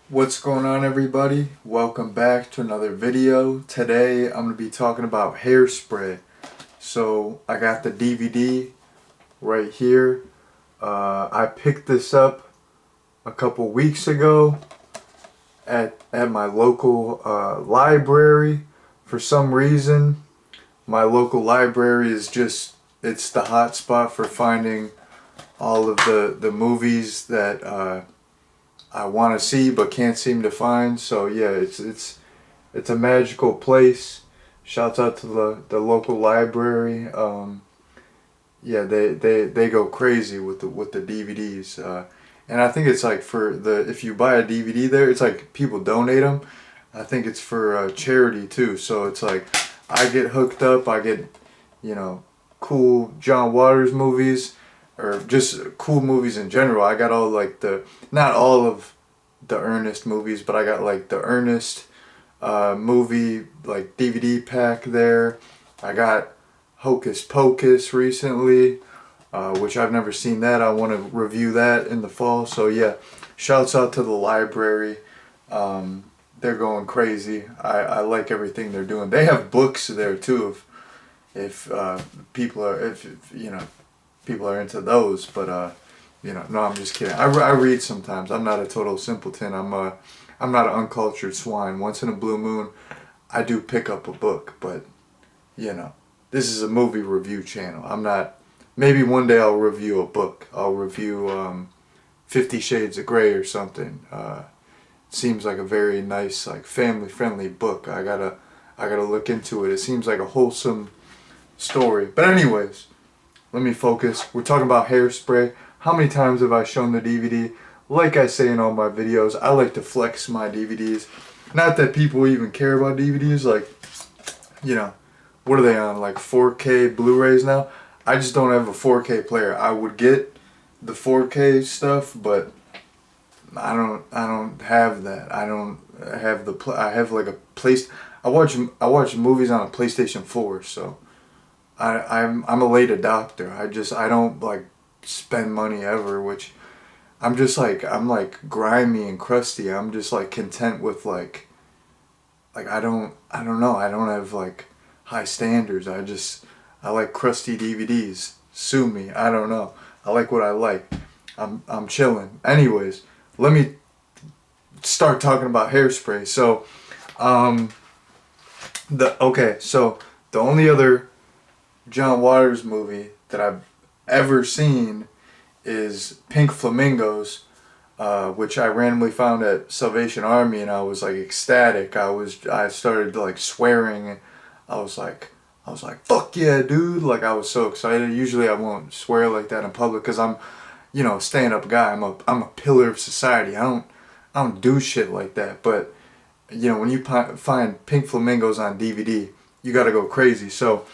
What's going on, everybody? Welcome back to another video. Today I'm going to be talking about Hairspray. So I got the DVD right here. I picked this up a couple weeks ago at my local library. For some reason, my local library is it's the hot spot for finding all of the movies that I want to see but can't seem to find. So yeah, it's a magical place. Shouts out to the local library. Yeah, they go crazy with the DVDs. And I think it's like if you buy a DVD there, it's like people donate them. I think it's for charity too. So it's like I get hooked up. I get you know cool John Waters movies or just cool movies in general. I got all like not all of the Ernest movies, but I got like the Ernest movie like DVD pack there. I got Hocus Pocus recently, which I've never seen that. I want to review that in the fall. So yeah, shouts out to the library. They're going crazy. I like everything they're doing. They have books there too if people are if people are into those. But no, I'm just kidding. I read sometimes. I'm not a total simpleton. I'm not an uncultured swine. Once in a blue moon, I do pick up a book, but this is a movie review channel. I'm not. Maybe one day I'll review a book. I'll review 50 Shades of Grey or something. Seems like a very nice, like family-friendly book. I gotta look into it. It seems like a wholesome story. But anyways, let me focus. We're talking about Hairspray. How many times have I shown the DVD? Like I say in all my videos, I like to flex my DVDs. Not that people even care about DVDs. Like, what are they on? Like 4K Blu-rays now? I just don't have a 4K player. I would get the 4K stuff, but I don't have that. I don't have I have like a place. I watch movies on a PlayStation 4, so I'm a late adopter. I don't like spend money ever, which I'm like grimy and crusty. I'm just like content with like I don't know. I don't have like high standards. I like crusty DVDs. Sue me. I don't know. I like what I like. I'm chilling. Anyways, let me start talking about Hairspray. So, the only other John Waters movie that I've ever seen is Pink Flamingos, which I randomly found at Salvation Army, and I was like ecstatic. I started like swearing. I was like, fuck yeah, dude! Like I was so excited. Usually I won't swear like that in public because I'm, a stand-up guy. I'm a pillar of society. I don't do shit like that. But when you find Pink Flamingos on DVD, you gotta go crazy. So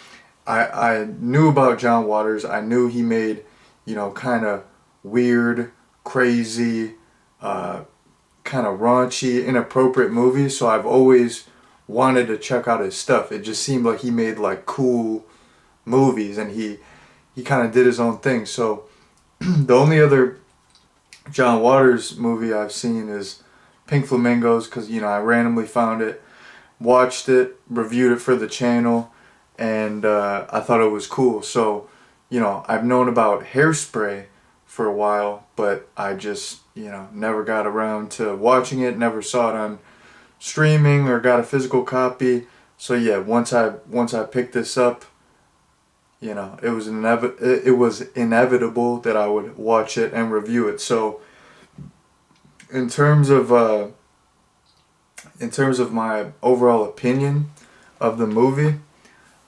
I knew about John Waters. I knew he made, kind of weird, crazy, kind of raunchy, inappropriate movies. So I've always wanted to check out his stuff. It just seemed like he made like cool movies, and he kind of did his own thing. So the only other John Waters movie I've seen is Pink Flamingos because I randomly found it, watched it, reviewed it for the channel, and I thought it was cool. So I've known about Hairspray for a while, but I just never got around to watching it. Never saw it on streaming or got a physical copy. So yeah, once I picked this up, it was inevitable that I would watch it and review it. So in terms of my overall opinion of the movie,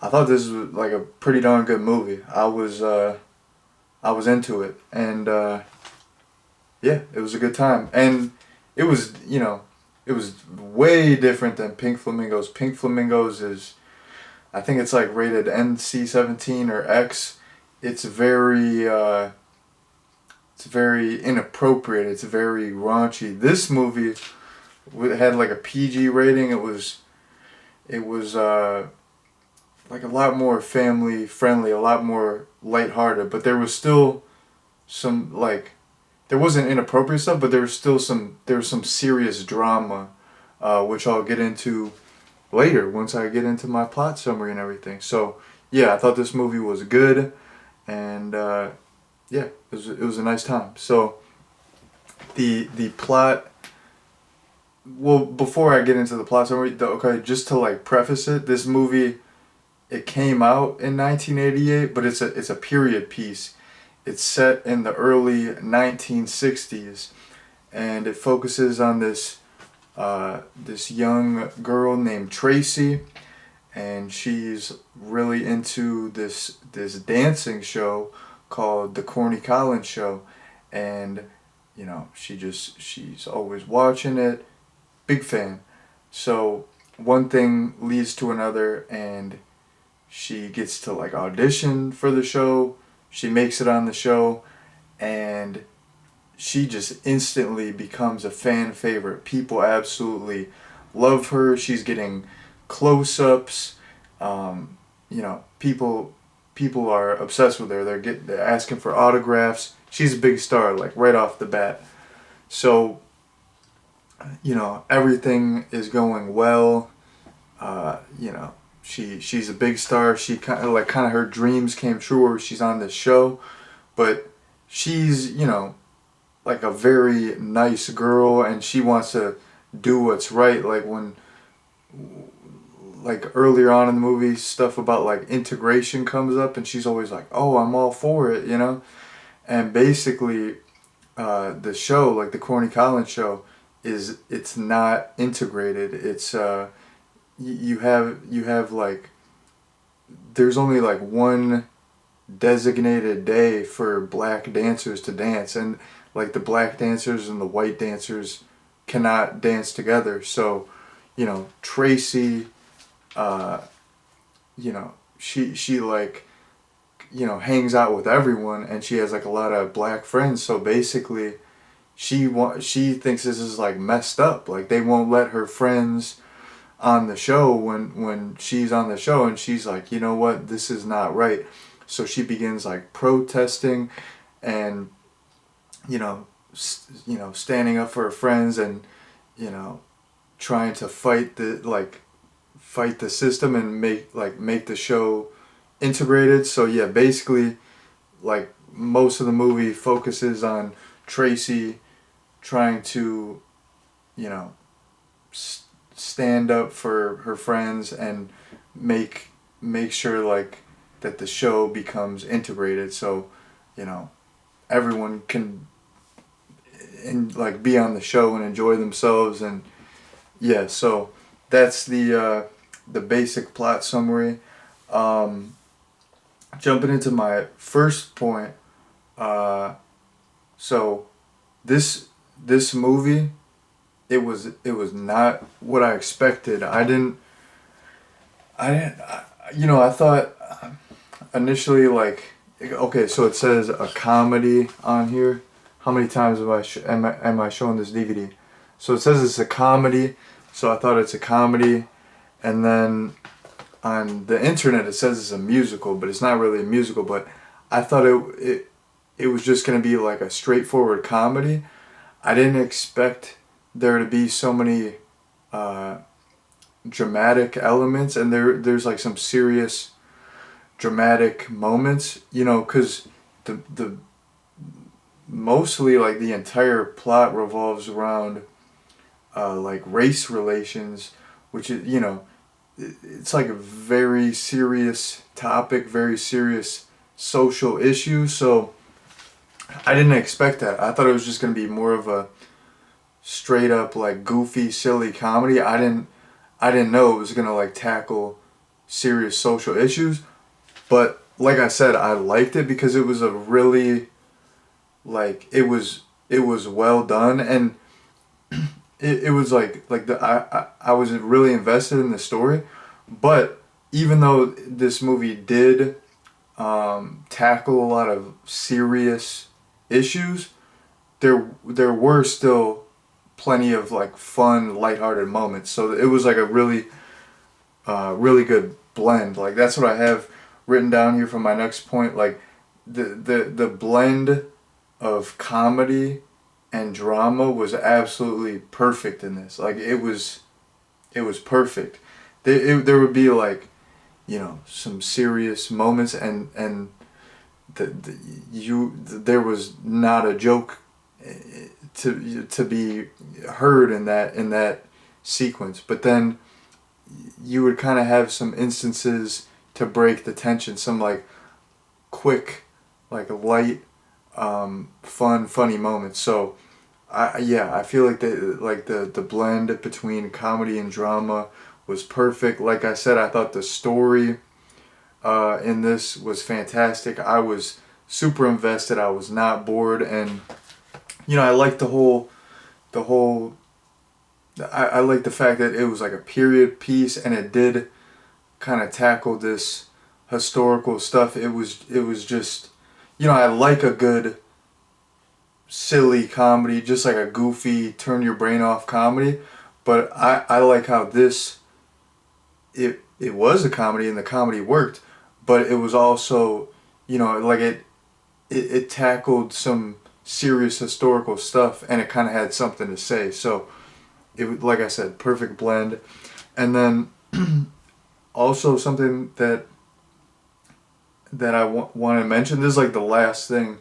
I thought this was like a pretty darn good movie. I was into it, and yeah, it was a good time. And it was it was way different than Pink Flamingos. Pink Flamingos is, I think it's like rated NC-17 or X. It's very inappropriate. It's very raunchy. This movie had like a PG rating. It was like a lot more family friendly, a lot more lighthearted, but there was still some like there wasn't inappropriate stuff, but there was some serious drama, which I'll get into later once I get into my plot summary and everything. So yeah, I thought this movie was good, and yeah, it was a nice time. So the plot. Well, before I get into the plot summary, okay, just to like preface it, this movie, it came out in 1988, but it's a period piece. It's set in the early 1960s, and it focuses on this young girl named Tracy, and she's really into this dancing show called the Corny Collins Show, and she's always watching it, big fan. So one thing leads to another, and she gets to like audition for the show. She makes it on the show, and she just instantly becomes a fan favorite. People absolutely love her. She's getting close-ups. People are obsessed with her. They're asking for autographs. She's a big star, like right off the bat. So, everything is going well. She's a big star. She kind of her dreams came true where she's on this show, but she's like a very nice girl, and she wants to do what's right. Like earlier on in the movie, stuff about like integration comes up, and she's always like, "Oh, I'm all for it," And basically, the show, like the Corny Collins Show, it's not integrated. It's you have like there's only like one designated day for black dancers to dance, and like the black dancers and the white dancers cannot dance together. So Tracy, uh she like hangs out with everyone, and she has like a lot of black friends. So basically she thinks this is like messed up, like they won't let her friends on the show when she's on the show, and she's like, you know what, this is not right. So she begins like protesting, and standing up for her friends, and trying to fight the system and make the show integrated. So yeah, basically, like most of the movie focuses on Tracy trying to stand up for her friends and make sure like that the show becomes integrated, so everyone can like be on the show and enjoy themselves. And yeah, so that's the basic plot summary. Jumping into my first point, so this movie, it was not what I expected. I thought initially, like, okay, so it says a comedy on here. How many times am I showing this DVD? So it says it's a comedy, so I thought it's a comedy, and then on the internet it says it's a musical, but it's not really a musical. But I thought it was just gonna be like a straightforward comedy. I didn't expect there to be so many dramatic elements, and there's like some serious dramatic moments, because the mostly like the entire plot revolves around like race relations, which is it's like a very serious topic, very serious social issue. So I didn't expect that. I thought it was just gonna be more of a straight up like goofy, silly comedy. I didn't know it was gonna like tackle serious social issues. But like I said, I liked it because it was a really it was well done, and it was I was really invested in the story. But even though this movie did tackle a lot of serious issues, there were still plenty of like fun, lighthearted moments. So it was like a really good blend. Like that's what I have written down here for my next point. Like the blend of comedy and drama was absolutely perfect in this. Like it was perfect. There would be like, you know, some serious moments, and there was not a joke to be heard in that sequence. But then you would kind of have some instances to break the tension, some like quick, like light, funny moments. So I feel like the blend between comedy and drama was perfect. Like I said, I thought the story in this was fantastic. I was super invested. I was not bored, and you know, I liked the whole. I like the fact that it was like a period piece, and it did kind of tackle this historical stuff. It was just, you know, I like a good silly comedy, just like a goofy turn your brain off comedy. But I like how this, it was a comedy and the comedy worked, but it was also, you know, like it tackled some serious historical stuff, and it kind of had something to say. So it was, like I said, perfect blend. And then also something that I want to mention. This is like the last thing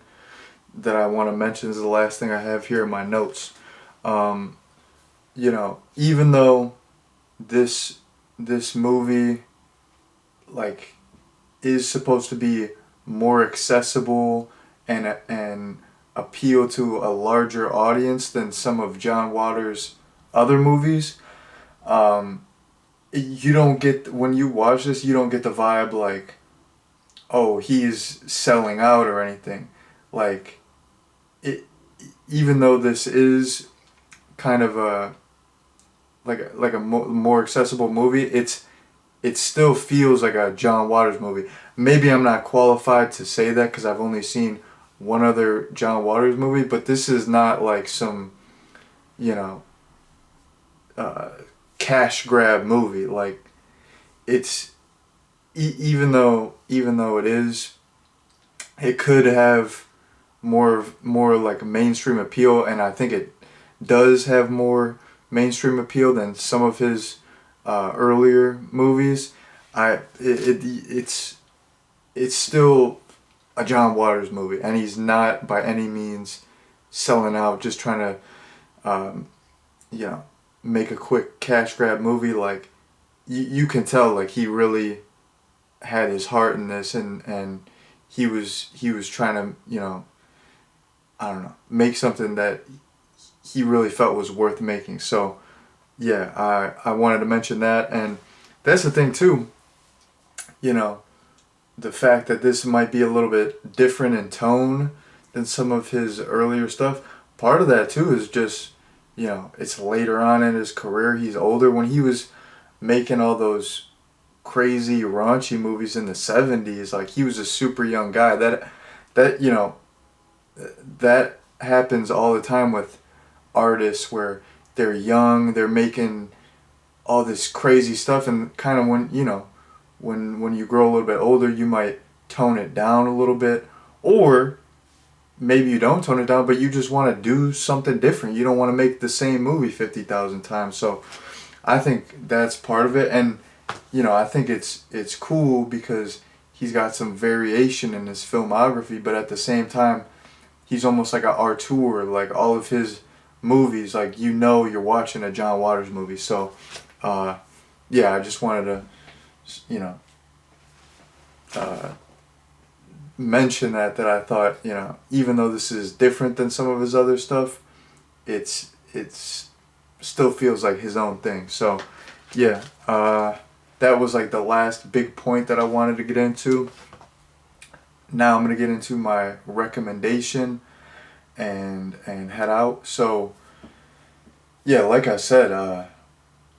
that I want to mention. This is the last thing I have here in my notes. You know, even though this movie like is supposed to be more accessible and appeal to a larger audience than some of John Waters' other movies, you don't get, when you watch this, you don't get the vibe like, oh, he's selling out or anything. Like it, even though this is kind of a more accessible movie, it still feels like a John Waters movie. Maybe I'm not qualified to say that because I've only seen one other John Waters movie, but this is not like some, you know, cash grab movie. Like it's even though it is, it could have more like mainstream appeal, and I think it does have more mainstream appeal than some of his earlier movies. It's still a John Waters movie, and he's not by any means selling out, just trying to you know, make a quick cash grab movie. Like you can tell, like he really had his heart in this, and he was trying to, you know, I don't know, make something that he really felt was worth making. So yeah, I wanted to mention that. And that's the thing too, you know, the fact that this might be a little bit different in tone than some of his earlier stuff. Part of that too is just, you know, it's later on in his career. He's older. When he was making all those crazy raunchy movies in the 70s, like he was a super young guy. That you know, that happens all the time with artists where they're young, they're making all this crazy stuff, and kind of when, you know, when you grow a little bit older, you might tone it down a little bit, or maybe you don't tone it down, but you just want to do something different. You don't want to make the same movie 50,000 times. So I think that's part of it. And you know, I think it's cool because he's got some variation in his filmography, but at the same time, he's almost like an auteur. Like all of his movies, like, you know, you're watching a John Waters movie. So yeah, I just wanted to, you know, mention that I thought, you know, even though this is different than some of his other stuff, it's still feels like his own thing. So yeah, that was like the last big point that I wanted to get into. Now I'm gonna get into my recommendation and head out. So yeah, like I said,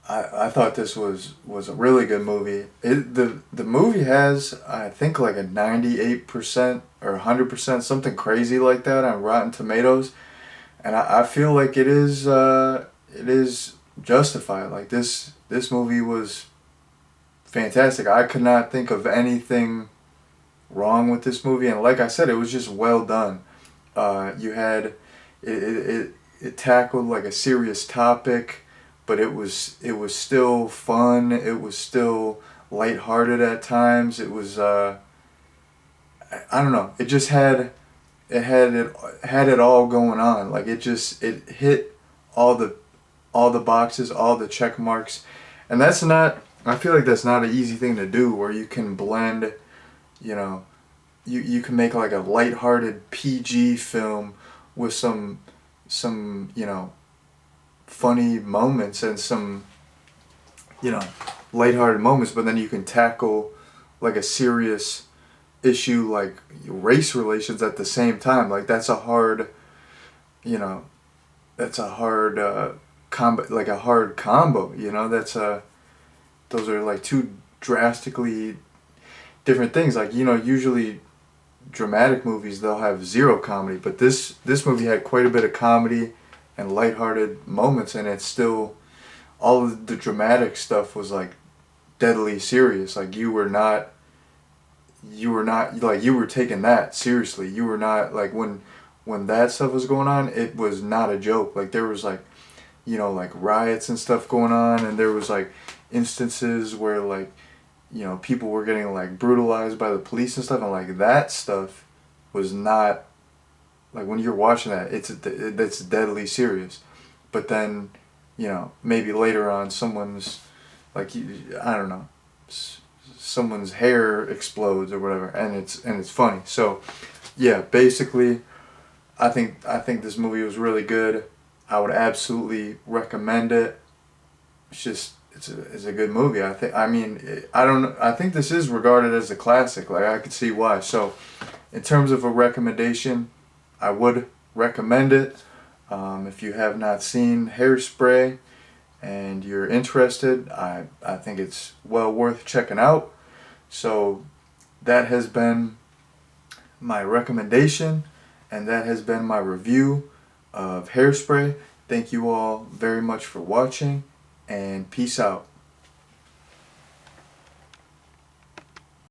I thought this was a really good movie. The movie has, I think, like a 98% or 100%, something crazy like that, on Rotten Tomatoes, and I feel like it is justified. Like this movie was fantastic. I could not think of anything wrong with this movie, and like I said, it was just well done. You had it it tackled like a serious topic, but it was still fun. It was still lighthearted at times. It was I don't know. It just had it all going on. Like it hit all the boxes, all the check marks, and that's not. I feel like that's not an easy thing to do, where you can blend, you know, you can make like a lighthearted PG film with some funny moments and some lighthearted moments, but then you can tackle like a serious issue like race relations at the same time. Like that's a hard, you know, that's a hard combo, like a hard combo. That's those are like two drastically different things. Like usually dramatic movies, they'll have zero comedy, but this movie had quite a bit of comedy and lighthearted moments, and it's still all of the dramatic stuff was like deadly serious. Like you were taking that seriously. You were not like when that stuff was going on, it was not a joke. Like there was like like riots and stuff going on, and there was like instances where like people were getting like brutalized by the police and stuff, and like that stuff was not like, when you're watching that, it's deadly serious. But then maybe later on someone's like, I don't know, someone's hair explodes or whatever, and it's funny. So yeah, basically I think this movie was really good. I would absolutely recommend it. It's a good movie. I think this is regarded as a classic. Like I could see why. So in terms of a recommendation, I would recommend it. If you have not seen Hairspray and you're interested, I think it's well worth checking out. So that has been my recommendation, and that has been my review of Hairspray. Thank you all very much for watching, and peace out.